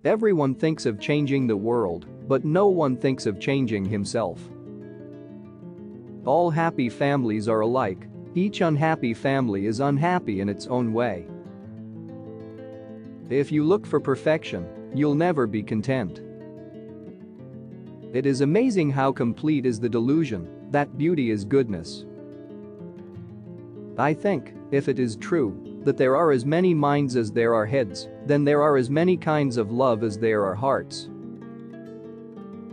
Everyone thinks of changing the world, but no one thinks of changing himself. All happy families are alike. Each unhappy family is unhappy in its own way. If you look for perfection, you'll never be content. It is amazing how complete is the delusion that beauty is goodness. I think, if it is true that there are as many minds as there are heads, then there are as many kinds of love as there are hearts.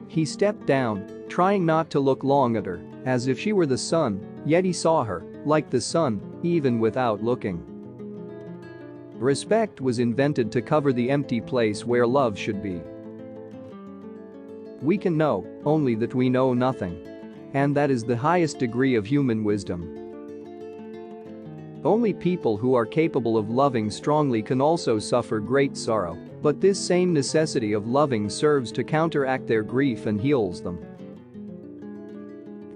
He stepped down, trying not to look long at her, as if she were the sun, yet he saw her, like the sun, even without looking. Respect was invented to cover the empty place where love should be. We can know only that we know nothing. And that is the highest degree of human wisdom. Only people who are capable of loving strongly can also suffer great sorrow, but this same necessity of loving serves to counteract their grief and heals them.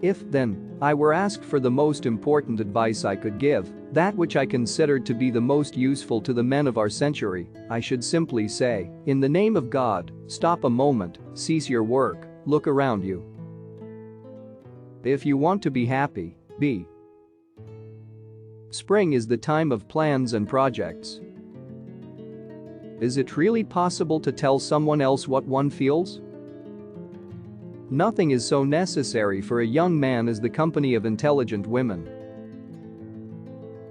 If, then, I were asked for the most important advice I could give, that which I considered to be the most useful to the men of our century, I should simply say, in the name of God, stop a moment, cease your work, look around you. If you want to be happy, be. Spring is the time of plans and projects. Is it really possible to tell someone else what one feels? Nothing is so necessary for a young man as the company of intelligent women.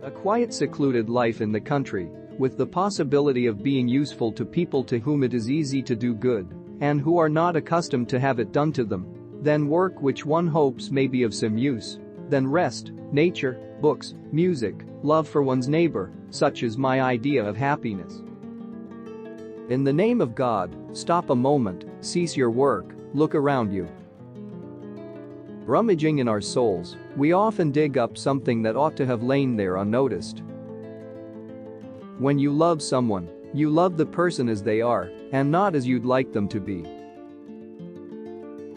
A quiet, secluded life in the country, with the possibility of being useful to people to whom it is easy to do good, and who are not accustomed to have it done to them, then work which one hopes may be of some use, then rest, nature, books, music, love for one's neighbor, such is my idea of happiness. In the name of God, stop a moment, cease your work, look around you. Rummaging in our souls, we often dig up something that ought to have lain there unnoticed. When you love someone, you love the person as they are, and not as you'd like them to be.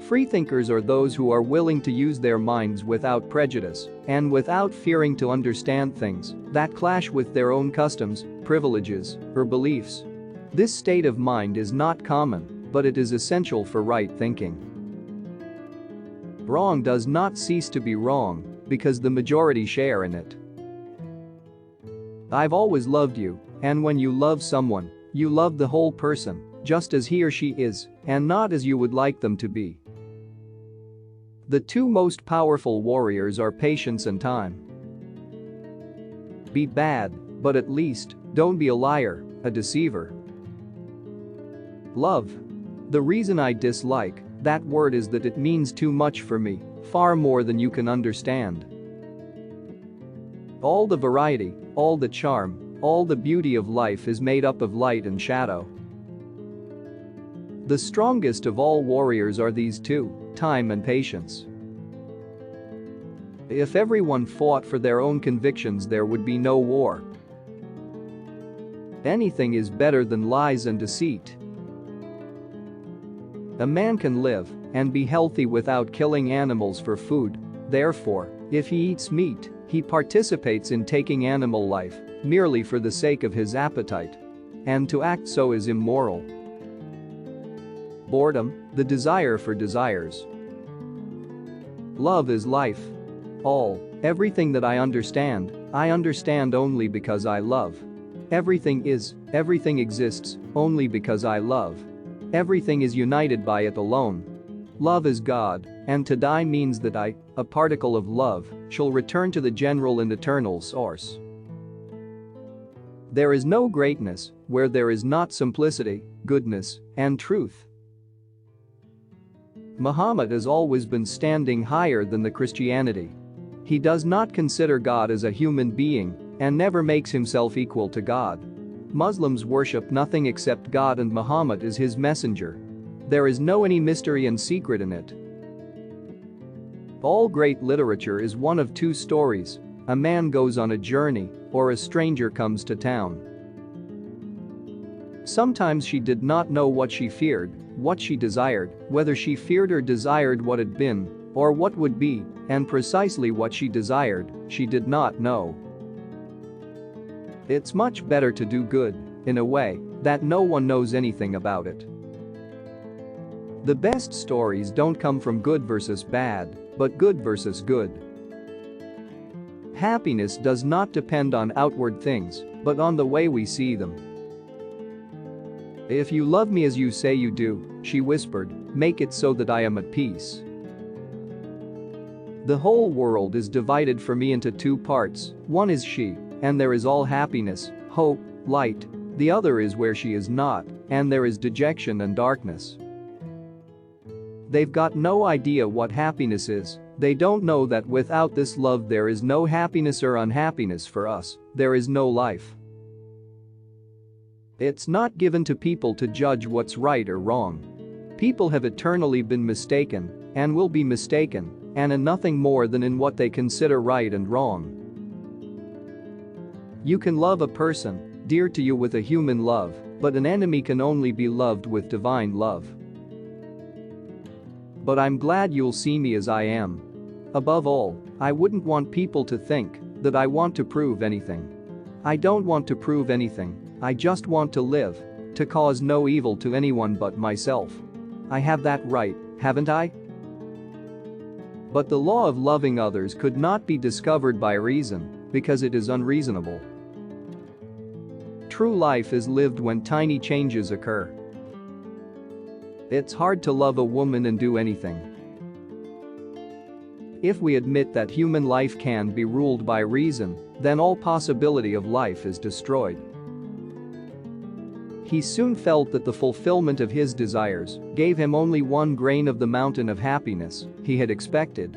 Freethinkers are those who are willing to use their minds without prejudice and without fearing to understand things that clash with their own customs, privileges, or beliefs. This state of mind is not common, but it is essential for right thinking. Wrong does not cease to be wrong because the majority share in it. I've always loved you, and when you love someone, you love the whole person, just as he or she is, and not as you would like them to be. The two most powerful warriors are patience and time. Be bad, but at least, don't be a liar, a deceiver. Love. The reason I dislike that word is that it means too much for me, far more than you can understand. All the variety, all the charm, all the beauty of life is made up of light and shadow. The strongest of all warriors are these two, time and patience. If everyone fought for their own convictions, there would be no war. Anything is better than lies and deceit. A man can live and be healthy without killing animals for food. Therefore, if he eats meat, he participates in taking animal life merely for the sake of his appetite. And to act so is immoral. Boredom, the desire for desires. Love is life. Everything that I understand only because I love. Everything exists only because I love. Everything is united by it alone. Love is God, and to die means that I, a particle of love, shall return to the general and eternal source. There is no greatness where there is not simplicity, goodness, and truth. Muhammad has always been standing higher than the Christianity. He does not consider God as a human being and never makes himself equal to God. Muslims worship nothing except God and Muhammad is his messenger. There is no any mystery and secret in it. All great literature is one of two stories: a man goes on a journey or a stranger comes to town. Sometimes she did not know what she feared, what she desired, whether she feared or desired what had been, or what would be, and precisely what she desired, she did not know. It's much better to do good in a way that no one knows anything about it. The best stories don't come from good versus bad, but good versus good. Happiness does not depend on outward things, but on the way we see them. "If you love me as you say you do," she whispered, "make it so that I am at peace. The whole world is divided for me into two parts, one is she, and there is all happiness, hope, light, the other is where she is not, and there is dejection and darkness." They've got no idea what happiness is, they don't know that without this love there is no happiness or unhappiness for us, there is no life. It's not given to people to judge what's right or wrong. People have eternally been mistaken, and will be mistaken, and in nothing more than in what they consider right and wrong. You can love a person, dear to you, with a human love, but an enemy can only be loved with divine love. But I'm glad you'll see me as I am. Above all, I wouldn't want people to think that I want to prove anything. I don't want to prove anything, I just want to live, to cause no evil to anyone but myself. I have that right, haven't I? But the law of loving others could not be discovered by reason, because it is unreasonable. True life is lived when tiny changes occur. It's hard to love a woman and do anything. If we admit that human life can be ruled by reason, then all possibility of life is destroyed. He soon felt that the fulfillment of his desires gave him only one grain of the mountain of happiness he had expected.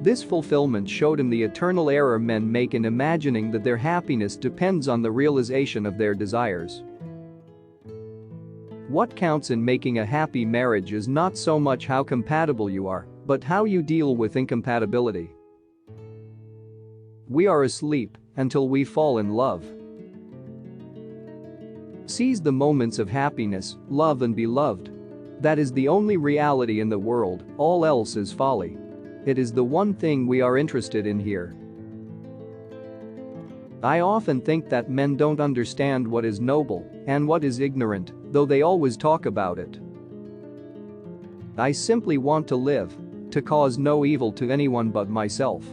This fulfillment showed him the eternal error men make in imagining that their happiness depends on the realization of their desires. What counts in making a happy marriage is not so much how compatible you are, but how you deal with incompatibility. We are asleep until we fall in love. Seize the moments of happiness, love and be loved. That is the only reality in the world, all else is folly. It is the one thing we are interested in here. I often think that men don't understand what is noble and what is ignorant, though they always talk about it. I simply want to live, to cause no evil to anyone but myself.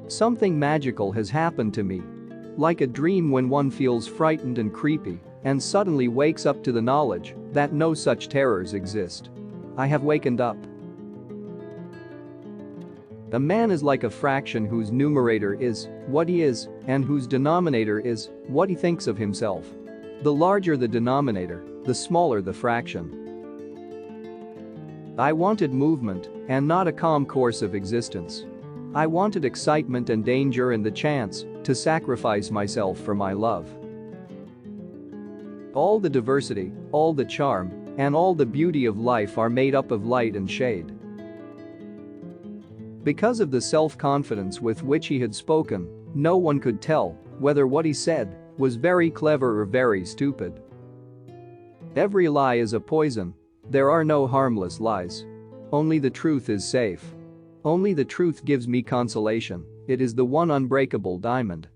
Something magical has happened to me. Like a dream when one feels frightened and creepy and suddenly wakes up to the knowledge that no such terrors exist. I have wakened up. A man is like a fraction whose numerator is what he is and whose denominator is what he thinks of himself. The larger the denominator, the smaller the fraction. I wanted movement and not a calm course of existence. I wanted excitement and danger and the chance to sacrifice myself for my love. All the diversity, all the charm, and all the beauty of life are made up of light and shade. Because of the self-confidence with which he had spoken, no one could tell whether what he said was very clever or very stupid. Every lie is a poison. There are no harmless lies. Only the truth is safe. Only the truth gives me consolation. It is the one unbreakable diamond.